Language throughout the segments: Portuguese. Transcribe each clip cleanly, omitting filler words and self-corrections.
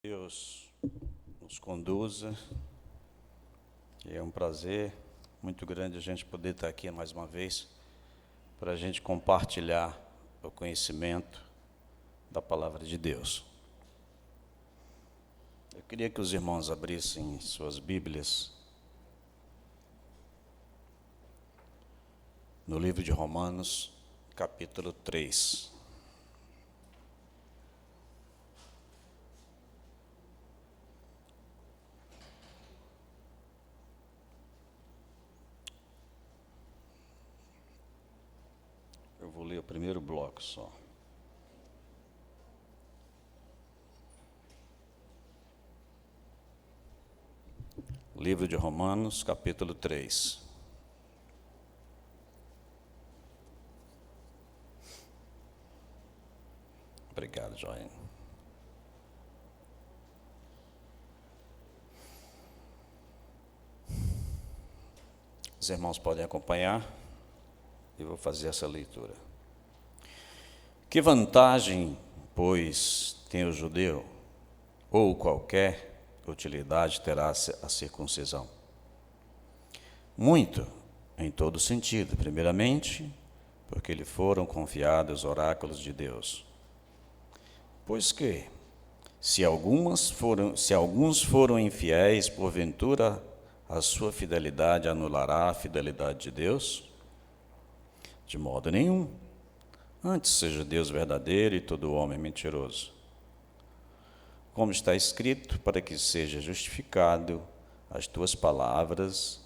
Deus nos conduza, e é um prazer muito grande a gente poder estar aqui mais uma vez para a gente compartilhar o conhecimento da palavra de Deus. Eu queria que os irmãos abrissem suas Bíblias no livro de Romanos, capítulo 3. Eu vou ler o primeiro bloco só. Livro de Romanos, capítulo 3. Obrigado, Joia. Os irmãos podem acompanhar. Eu vou fazer essa leitura. Que vantagem, pois, tem o judeu, ou qualquer utilidade terá a circuncisão? Muito, em todo sentido. Primeiramente, porque lhe foram confiados os oráculos de Deus. Pois que, se alguns foram infiéis, porventura a sua fidelidade anulará a fidelidade de Deus? De modo nenhum. Antes seja Deus verdadeiro e todo homem mentiroso. Como está escrito, para que seja justificado as tuas palavras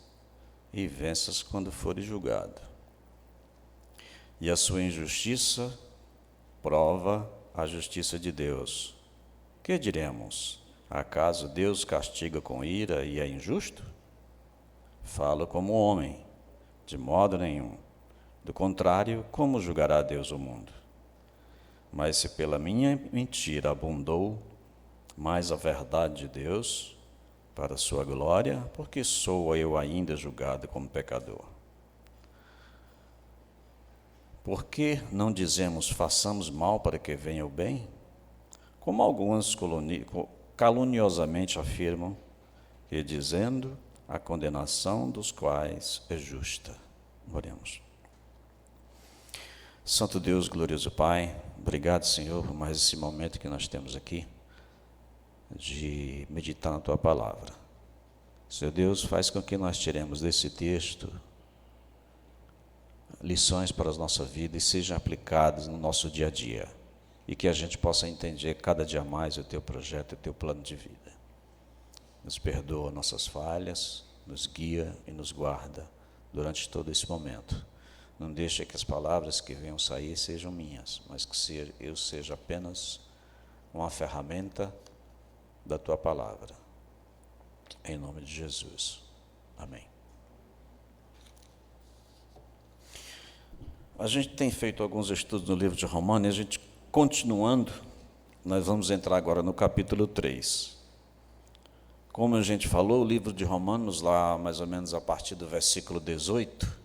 e venças quando fores julgado. E a sua injustiça prova a justiça de Deus. Que diremos? Acaso Deus castiga com ira e é injusto? Falo como homem, de modo nenhum. Do contrário, como julgará Deus o mundo? Mas se pela minha mentira abundou mais a verdade de Deus, para a sua glória, porque sou eu ainda julgado como pecador. Por que não dizemos, façamos mal para que venha o bem? Como alguns caluniosamente afirmam, que dizendo, a condenação dos quais é justa. Oremos. Santo Deus, glorioso Pai, obrigado, Senhor, por mais esse momento que nós temos aqui, de meditar na Tua Palavra. Senhor Deus, faz com que nós tiremos desse texto lições para a nossa vida e sejam aplicadas no nosso dia a dia, e que a gente possa entender cada dia mais o Teu projeto e o Teu plano de vida. Nos perdoa nossas falhas, nos guia e nos guarda durante todo esse momento. Não deixe que as palavras que venham sair sejam minhas, mas que eu seja apenas uma ferramenta da Tua Palavra. Em nome de Jesus. Amém. A gente tem feito alguns estudos no livro de Romanos, e a gente continuando, nós vamos entrar agora no capítulo 3. Como a gente falou, o livro de Romanos, lá mais ou menos a partir do versículo 18,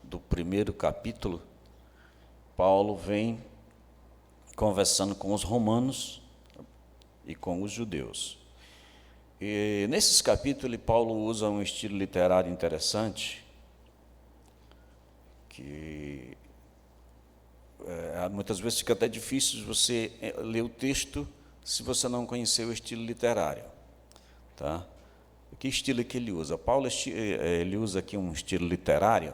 do primeiro capítulo, Paulo vem conversando com os romanos e com os judeus. E nesses capítulos, Paulo usa um estilo literário interessante, que muitas vezes fica até difícil de você ler o texto se você não conhecer o estilo literário. Tá? Que estilo que ele usa? Paulo ele usa aqui um estilo literário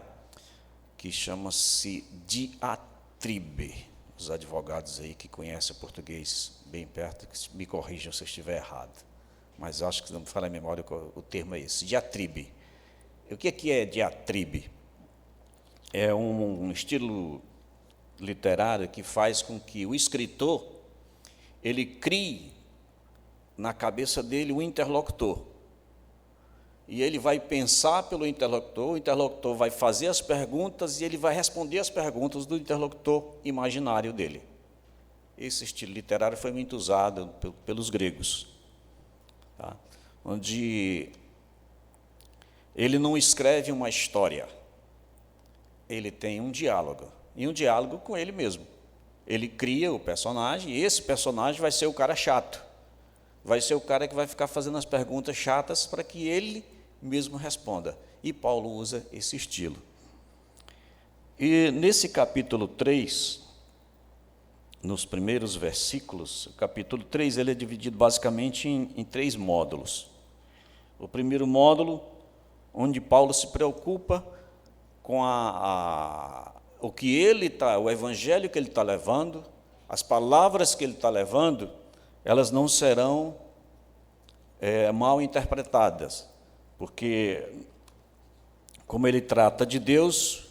que chama-se diatribe. Os advogados aí que conhecem o português bem perto, que me corrijam se eu estiver errado. Mas acho que não me fala a memória o termo é esse, diatribe. O que é diatribe? É um estilo literário que faz com que o escritor ele crie na cabeça dele um interlocutor. E ele vai pensar pelo interlocutor, o interlocutor vai fazer as perguntas e ele vai responder as perguntas do interlocutor imaginário dele. Esse estilo literário foi muito usado pelos gregos, tá? Onde ele não escreve uma história, ele tem um diálogo, e um diálogo com ele mesmo. Ele cria o personagem, e esse personagem vai ser o cara chato, vai ser o cara que vai ficar fazendo as perguntas chatas para que ele mesmo responda. E Paulo usa esse estilo. E nesse capítulo 3, nos primeiros versículos, o capítulo 3 ele é dividido basicamente em 3 módulos. O primeiro módulo, onde Paulo se preocupa com o que ele está, o evangelho que ele está levando, as palavras que ele está levando, elas não serão mal interpretadas, porque, como ele trata de Deus,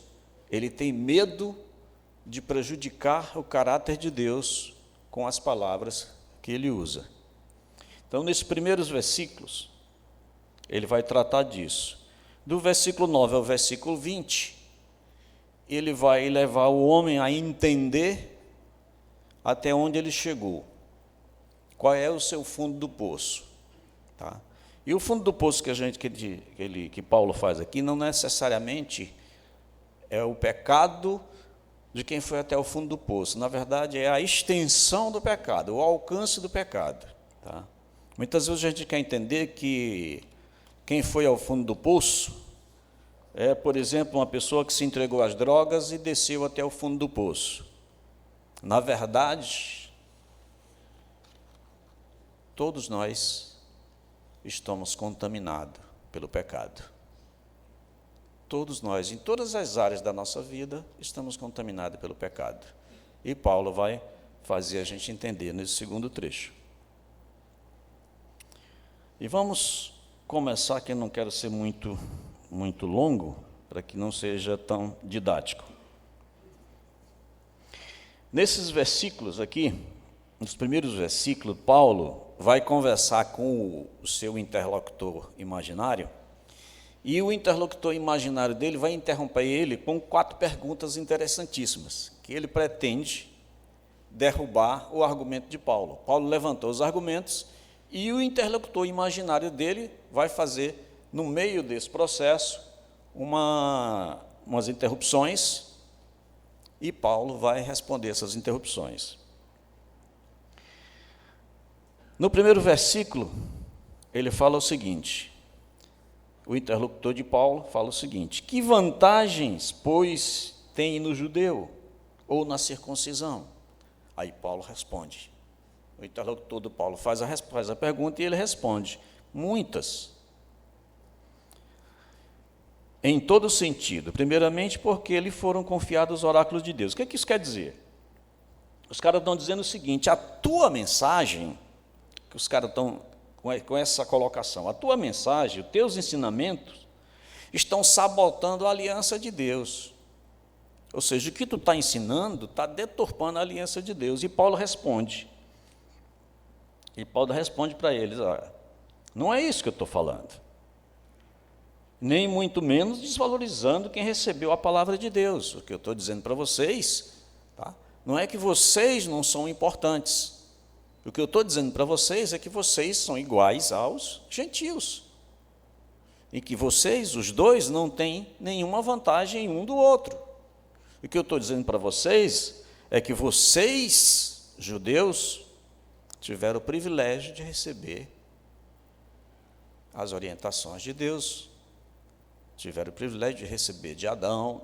ele tem medo de prejudicar o caráter de Deus com as palavras que ele usa. Então, nesses primeiros versículos, ele vai tratar disso. Do versículo 9 ao versículo 20, ele vai levar o homem a entender até onde ele chegou, qual é o seu fundo do poço. Tá? E o fundo do poço que Paulo faz aqui não necessariamente é o pecado de quem foi até o fundo do poço. Na verdade, é a extensão do pecado, o alcance do pecado. Tá? Muitas vezes a gente quer entender que quem foi ao fundo do poço é, por exemplo, uma pessoa que se entregou às drogas e desceu até o fundo do poço. Na verdade, todos nós estamos contaminados pelo pecado. Todos nós, em todas as áreas da nossa vida, estamos contaminados pelo pecado. E Paulo vai fazer a gente entender nesse segundo trecho. E vamos começar, que eu não quero ser muito longo, para que não seja tão didático. Nesses versículos aqui, nos primeiros versículos, Paulo vai conversar com o seu interlocutor imaginário, e o interlocutor imaginário dele vai interromper ele com 4 perguntas interessantíssimas, que ele pretende derrubar o argumento de Paulo. Paulo levantou os argumentos, e o interlocutor imaginário dele vai fazer, no meio desse processo, umas interrupções, e Paulo vai responder essas interrupções. No primeiro versículo, ele fala o seguinte, o interlocutor de Paulo fala o seguinte: que vantagens, pois, tem no judeu ou na circuncisão? Aí Paulo responde. O interlocutor do Paulo faz a pergunta e ele responde: muitas. Em todo sentido. Primeiramente, porque lhe foram confiados os oráculos de Deus. O que é que isso quer dizer? Os caras estão dizendo o seguinte: a tua mensagem, que os caras estão com essa colocação, a tua mensagem, os teus ensinamentos, estão sabotando a aliança de Deus. Ou seja, o que tu está ensinando está deturpando a aliança de Deus. E Paulo responde. E Paulo responde para eles: olha, não é isso que eu estou falando. Nem muito menos desvalorizando quem recebeu a palavra de Deus. O que eu estou dizendo para vocês, tá? Não é que vocês não são importantes. O que eu estou dizendo para vocês é que vocês são iguais aos gentios. E que vocês, os dois, não têm nenhuma vantagem um do outro. O que eu estou dizendo para vocês é que vocês, judeus, tiveram o privilégio de receber as orientações de Deus, tiveram o privilégio de receber de Abraão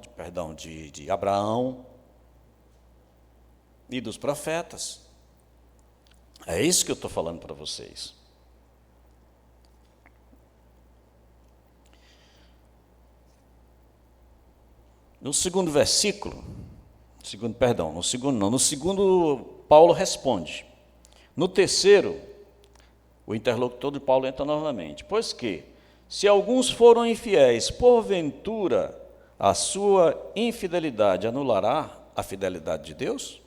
e dos profetas. É isso que eu estou falando para vocês. No segundo versículo, no segundo Paulo responde. No terceiro, o interlocutor de Paulo entra novamente. Pois que, se alguns foram infiéis, porventura a sua infidelidade anulará a fidelidade de Deus?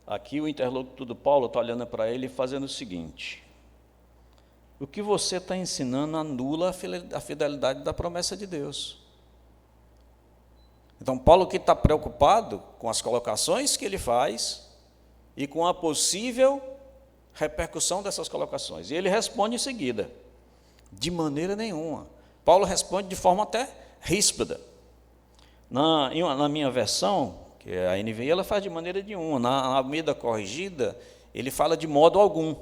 Aqui o interlocutor de Paulo está olhando para ele e fazendo o seguinte: o que você está ensinando anula a fidelidade da promessa de Deus. Então, Paulo que está preocupado com as colocações que ele faz e com a possível repercussão dessas colocações. E ele responde em seguida: de maneira nenhuma. Paulo responde de forma até ríspida. Na minha versão, que a NVI ela faz de maneira nenhuma. Na Almeida Corrigida, ele fala de modo algum.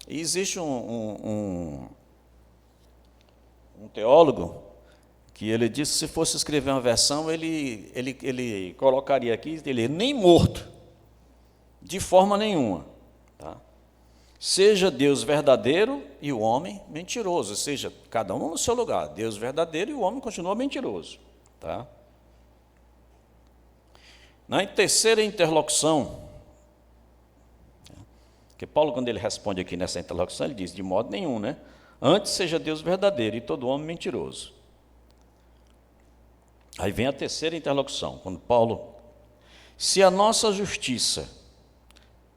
E existe um teólogo que ele disse que se fosse escrever uma versão, ele colocaria aqui, ele nem morto, de forma nenhuma. Tá? Seja Deus verdadeiro e o homem mentiroso, ou seja, cada um no seu lugar. Deus verdadeiro e o homem continua mentiroso. Tá? Na terceira interlocução, que Paulo, quando ele responde aqui nessa interlocução, ele diz, de modo nenhum, né? Antes seja Deus verdadeiro e todo homem mentiroso. Aí vem a terceira interlocução, quando Paulo, se a nossa justiça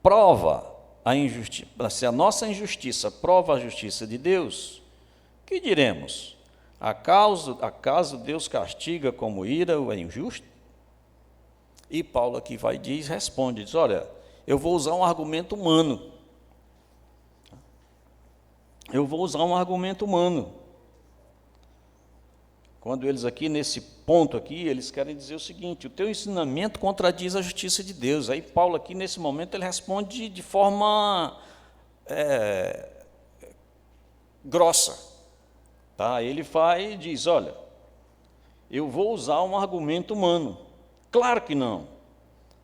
prova a injustiça, se a nossa injustiça prova a justiça de Deus, que diremos? Acaso Deus castiga como ira o injusto? E Paulo aqui vai diz, responde, diz, olha, eu vou usar um argumento humano. Eu vou usar um argumento humano. Quando eles aqui, nesse ponto aqui, eles querem dizer o seguinte, o teu ensinamento contradiz a justiça de Deus. Aí Paulo aqui, nesse momento, ele responde de forma grossa. Tá? Ele vai e diz, olha, eu vou usar um argumento humano. Claro que não.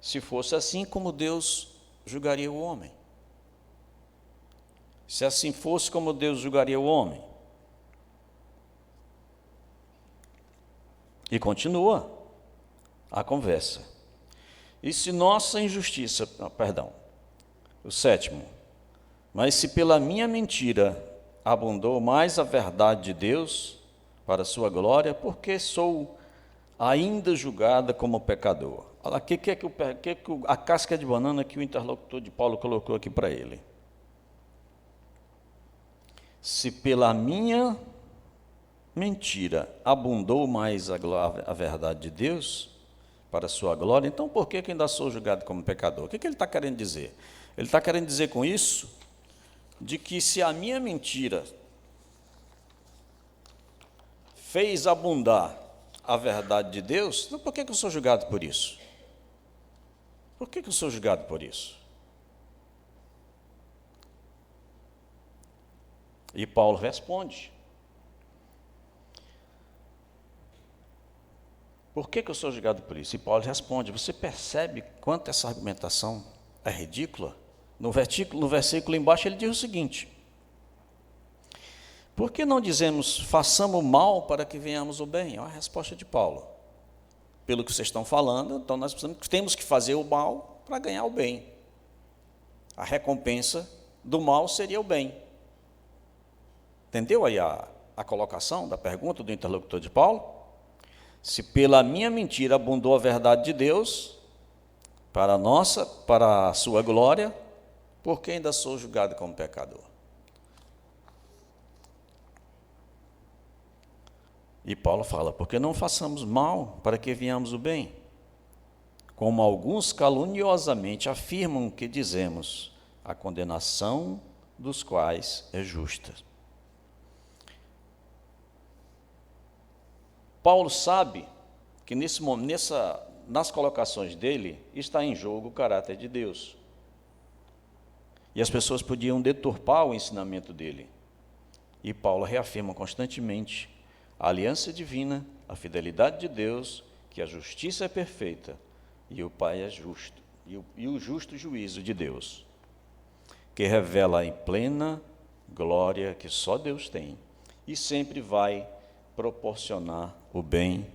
Se fosse assim, como Deus julgaria o homem? Se assim fosse, como Deus julgaria o homem? E continua a conversa. E se nossa injustiça, o sétimo, mas se pela minha mentira abundou mais a verdade de Deus para a sua glória, porque sou ainda julgada como pecador. Olha lá, a casca de banana que o interlocutor de Paulo colocou aqui para ele. Se pela minha mentira abundou mais a verdade de Deus para a sua glória, então por que ainda sou julgado como pecador? O que ele está querendo dizer? Ele está querendo dizer com isso de que se a minha mentira fez abundar a verdade de Deus, então por que eu sou julgado por isso? Por que eu sou julgado por isso? E Paulo responde. Por que eu sou julgado por isso? E Paulo responde, você percebe quanto essa argumentação é ridícula? No versículo embaixo ele diz o seguinte, por que não dizemos, façamos o mal para que venhamos o bem? É a resposta de Paulo. Pelo que vocês estão falando, então nós temos que fazer o mal para ganhar o bem. A recompensa do mal seria o bem. Entendeu aí a colocação da pergunta do interlocutor de Paulo? Se pela minha mentira abundou a verdade de Deus, para a sua glória, por que ainda sou julgado como pecador? E Paulo fala, porque não façamos mal para que venhamos o bem, como alguns caluniosamente afirmam que dizemos, a condenação dos quais é justa. Paulo sabe que nas colocações dele está em jogo o caráter de Deus. E as pessoas podiam deturpar o ensinamento dele. E Paulo reafirma constantemente a aliança divina, a fidelidade de Deus, que a justiça é perfeita e o Pai é justo, e o justo juízo de Deus, que revela em plena glória que só Deus tem e sempre vai proporcionar o bem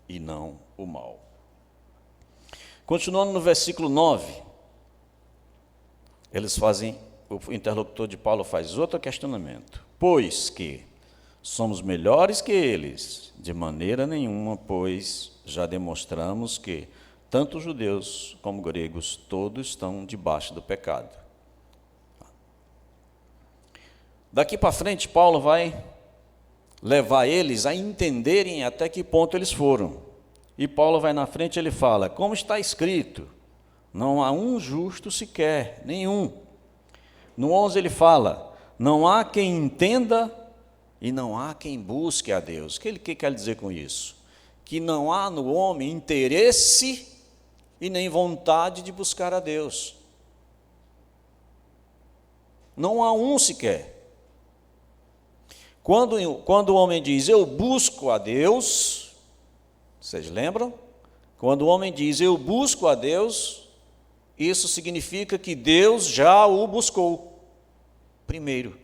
e não o mal. Continuando no versículo 9, o interlocutor de Paulo faz outro questionamento. Pois que somos melhores que eles? De maneira nenhuma, pois já demonstramos que tanto judeus como gregos, todos estão debaixo do pecado. Daqui para frente, Paulo vai levar eles a entenderem até que ponto eles foram. E Paulo vai na frente e ele fala, como está escrito, não há um justo sequer, nenhum. No 11 ele fala, não há quem entenda e não há quem busque a Deus. O que ele quer dizer com isso? Que não há no homem interesse e nem vontade de buscar a Deus. Não há um sequer. Quando o homem diz, eu busco a Deus, vocês lembram? Quando o homem diz, eu busco a Deus, isso significa que Deus já o buscou primeiro.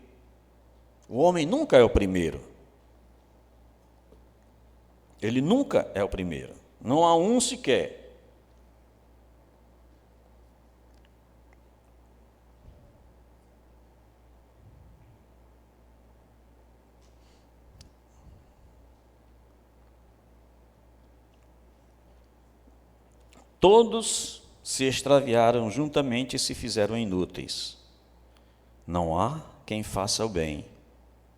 O homem nunca é o primeiro. Ele nunca é o primeiro. Não há um sequer. Todos se extraviaram juntamente e se fizeram inúteis. Não há quem faça o bem.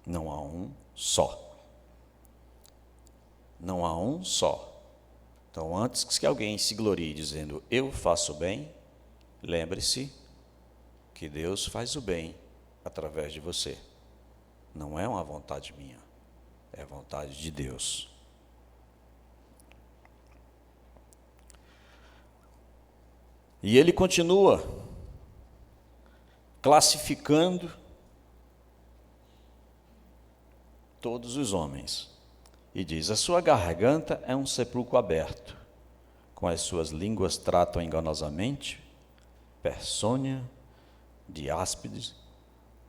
Não há um só. Não há um só. Então, antes que alguém se glorie dizendo, eu faço o bem, lembre-se que Deus faz o bem através de você. Não é uma vontade minha, é a vontade de Deus. E ele continua classificando todos os homens. E diz, a sua garganta é um sepulcro aberto, com as suas línguas tratam enganosamente, peçonha de áspides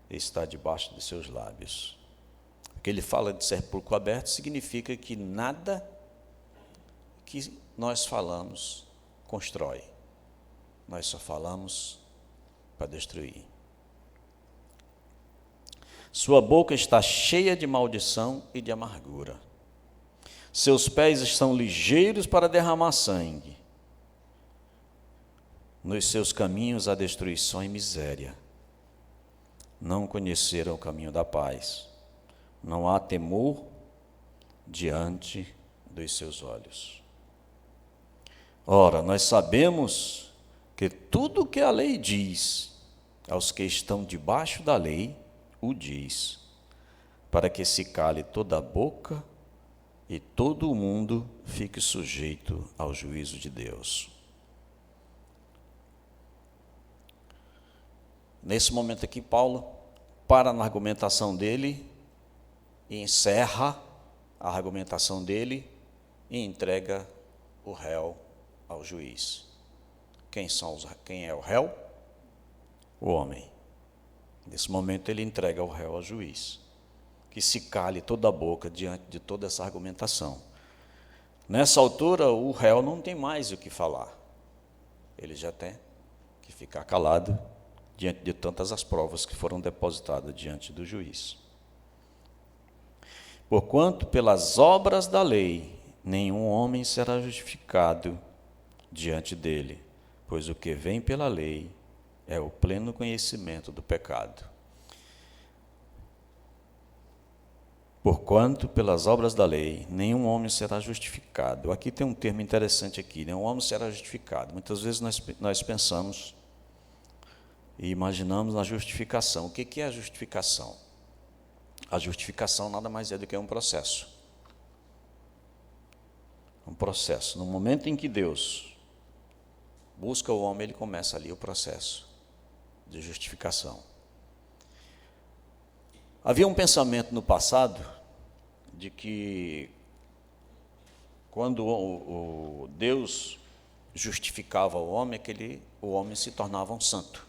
está debaixo de seus lábios. O que ele fala de sepulcro aberto significa que nada que nós falamos constrói. Nós só falamos para destruir. Sua boca está cheia de maldição e de amargura. Seus pés estão ligeiros para derramar sangue. Nos seus caminhos há destruição e miséria. Não conheceram o caminho da paz. Não há temor diante dos seus olhos. Ora, nós sabemos que tudo o que a lei diz aos que estão debaixo da lei, o diz, para que se cale toda a boca e todo o mundo fique sujeito ao juízo de Deus. Nesse momento aqui, Paulo para na argumentação dele e encerra a argumentação dele e entrega o réu ao juiz. Quem é o réu? O homem. Nesse momento ele entrega o réu ao juiz, que se cale toda a boca diante de toda essa argumentação. Nessa altura o réu não tem mais o que falar. Ele já tem que ficar calado diante de tantas as provas que foram depositadas diante do juiz. Porquanto pelas obras da lei nenhum homem será justificado diante dele, pois o que vem pela lei é o pleno conhecimento do pecado. Porquanto pelas obras da lei nenhum homem será justificado. Aqui tem um termo interessante aqui, nenhum homem será justificado. Muitas vezes nós pensamos e imaginamos na justificação. O que é a justificação? A justificação nada mais é do que um processo. Um processo. No momento em que Deus busca o homem, ele começa ali o processo de justificação. Havia um pensamento no passado de que quando o Deus justificava o homem, o homem se tornava um santo.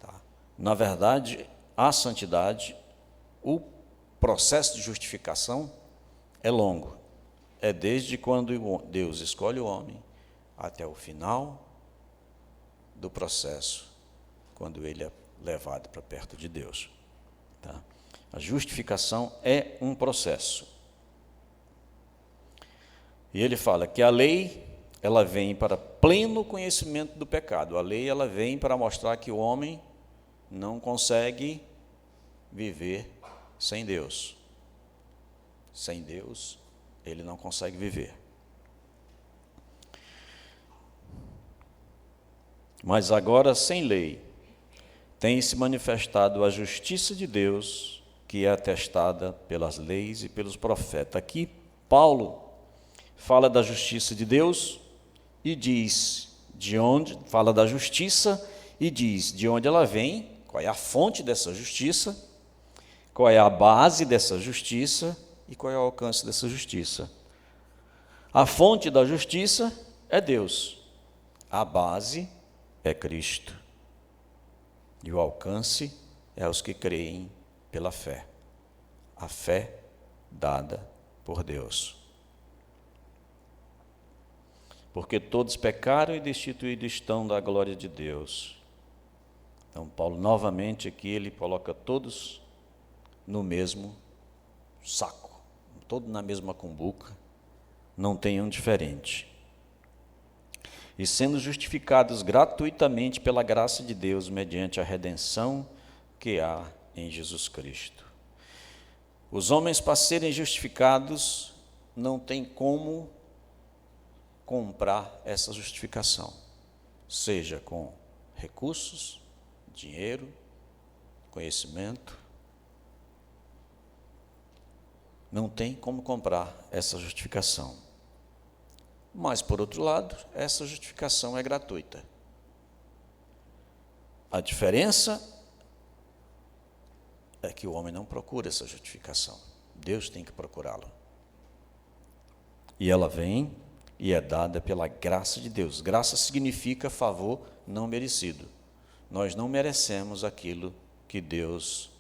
Tá? Na verdade, a santidade, o processo de justificação é longo. É desde quando Deus escolhe o homem até o final do processo, quando ele é levado para perto de Deus. Tá? A justificação é um processo. E ele fala que a lei, ela vem para pleno conhecimento do pecado. A lei, ela vem para mostrar que o homem não consegue viver sem Deus. Sem Deus, ele não consegue viver. Mas agora, sem lei, tem se manifestado a justiça de Deus, que é atestada pelas leis e pelos profetas. Aqui, Paulo fala da justiça de Deus e diz de onde, fala da justiça e diz de onde ela vem, qual é a fonte dessa justiça, qual é a base dessa justiça e qual é o alcance dessa justiça. A fonte da justiça é Deus, a base é Cristo e o alcance é os que creem pela fé, a fé dada por Deus. Porque todos pecaram e destituídos estão da glória de Deus. Então, Paulo, novamente aqui, ele coloca todos no mesmo saco, todos na mesma cumbuca, não tem um diferente. E sendo justificados gratuitamente pela graça de Deus, mediante a redenção que há em Jesus Cristo. Os homens, para serem justificados, não tem como comprar essa justificação, seja com recursos, dinheiro, conhecimento. Não tem como comprar essa justificação. Mas, por outro lado, essa justificação é gratuita. A diferença é que o homem não procura essa justificação. Deus tem que procurá-la. E ela vem e é dada pela graça de Deus. Graça significa favor não merecido. Nós não merecemos aquilo que Deus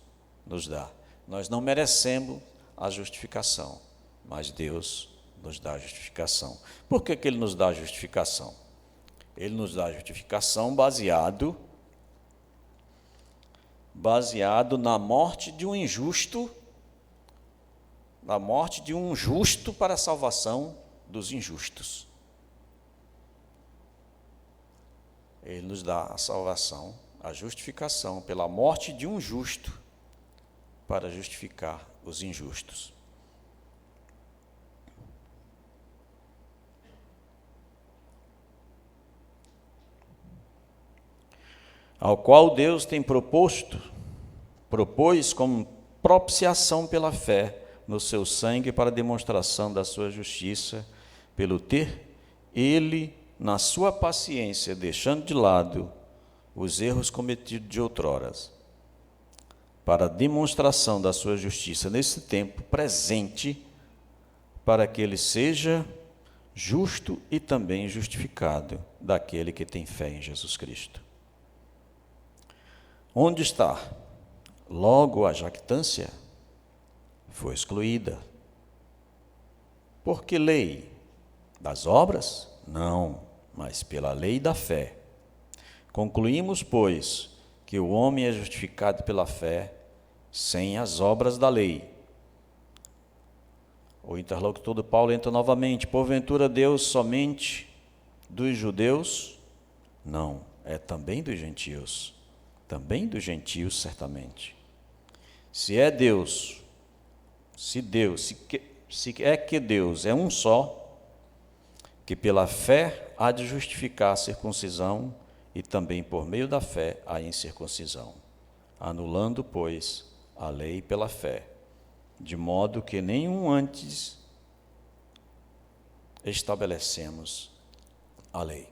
nos dá. Nós não merecemos a justificação, mas Deus nos dá a justificação. Por que Ele nos dá a justificação? Ele nos dá a justificação baseado na morte de um injusto, na morte de um justo para a salvação dos injustos. Ele nos dá a salvação, a justificação pela morte de um justo para justificar os injustos. Ao qual Deus tem propôs como propiciação pela fé no seu sangue para demonstração da sua justiça, pelo ter ele, na sua paciência, deixando de lado os erros cometidos de outroras, para demonstração da sua justiça nesse tempo presente, para que ele seja justo e também justificado daquele que tem fé em Jesus Cristo. Onde está? Logo a jactância foi excluída. Por que lei? Das obras? Não, mas pela lei da fé. Concluímos, pois, que o homem é justificado pela fé sem as obras da lei. O interlocutor de Paulo entra novamente. Porventura Deus somente dos judeus? Não, é também dos gentios. Também dos gentios, certamente. Se é Deus, se é que Deus é um só, que pela fé há de justificar a circuncisão e também por meio da fé a incircuncisão, anulando, pois, a lei pela fé, de modo que nenhum antes estabelecemos a lei.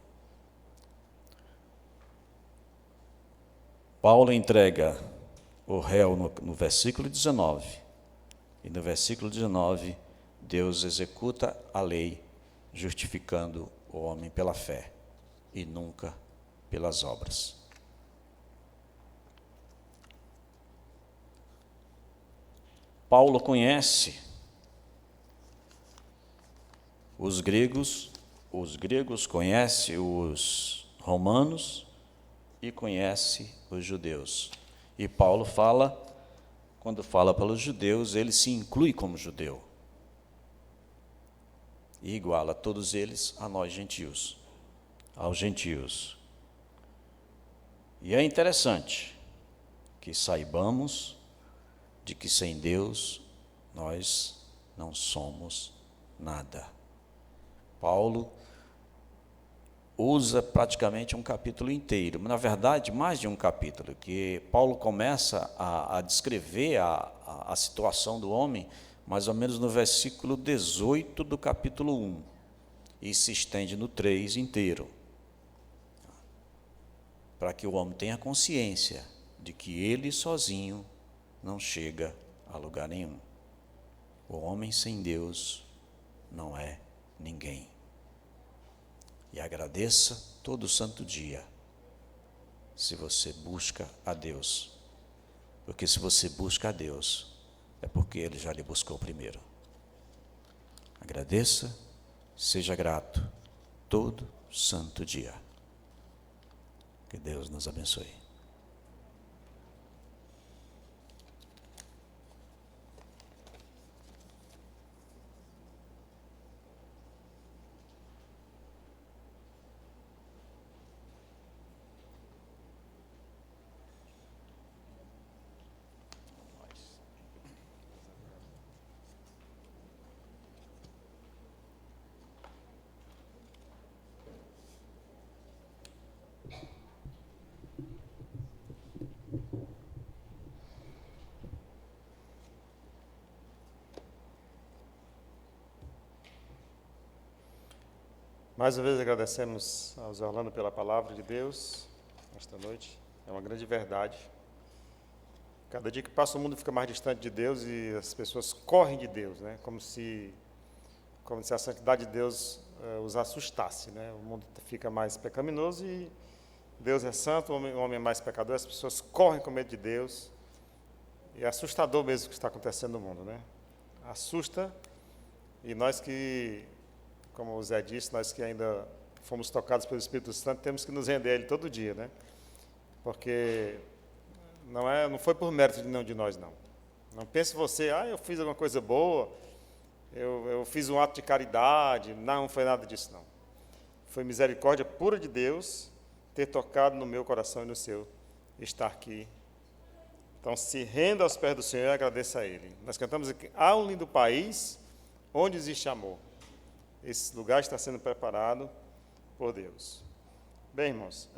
Paulo entrega o réu no versículo 19, e no versículo 19, Deus executa a lei, justificando o homem pela fé e nunca pelas obras. Paulo conhece os gregos conhecem os romanos e conhece os judeus. E Paulo quando fala para os judeus, ele se inclui como judeu. E iguala todos eles a nós gentios, aos gentios. E é interessante que saibamos de que sem Deus nós não somos nada. Paulo usa praticamente um capítulo inteiro, na verdade mais de um capítulo, que Paulo começa a descrever a situação do homem, mais ou menos no versículo 18 do capítulo 1, e se estende no 3 inteiro. Para que o homem tenha consciência de que ele sozinho não chega a lugar nenhum. O homem sem Deus não é ninguém. E agradeça todo santo dia se você busca a Deus. Porque se você busca a Deus, é porque Ele já lhe buscou primeiro. Agradeça, seja grato todo santo dia. Que Deus nos abençoe. Mais uma vez agradecemos ao Zé Orlando pela palavra de Deus esta noite. É uma grande verdade. Cada dia que passa o mundo fica mais distante de Deus e as pessoas correm de Deus, né? Como se a santidade de Deus os assustasse, né? O mundo fica mais pecaminoso e Deus é santo, o homem é mais pecador, as pessoas correm com medo de Deus. E é assustador mesmo o que está acontecendo no mundo, né? Assusta, e nós que, como o Zé disse, nós que ainda fomos tocados pelo Espírito Santo, temos que nos render a Ele todo dia, né? Porque não foi por mérito de nenhum de nós, não. Não pense você, eu fiz alguma coisa boa, eu fiz um ato de caridade. Não foi nada disso, não. Foi misericórdia pura de Deus ter tocado no meu coração e no seu, estar aqui. Então, se renda aos pés do Senhor e agradeça a Ele. Nós cantamos aqui, há um lindo país onde existe amor. Esse lugar está sendo preparado por Deus. Bem, irmãos,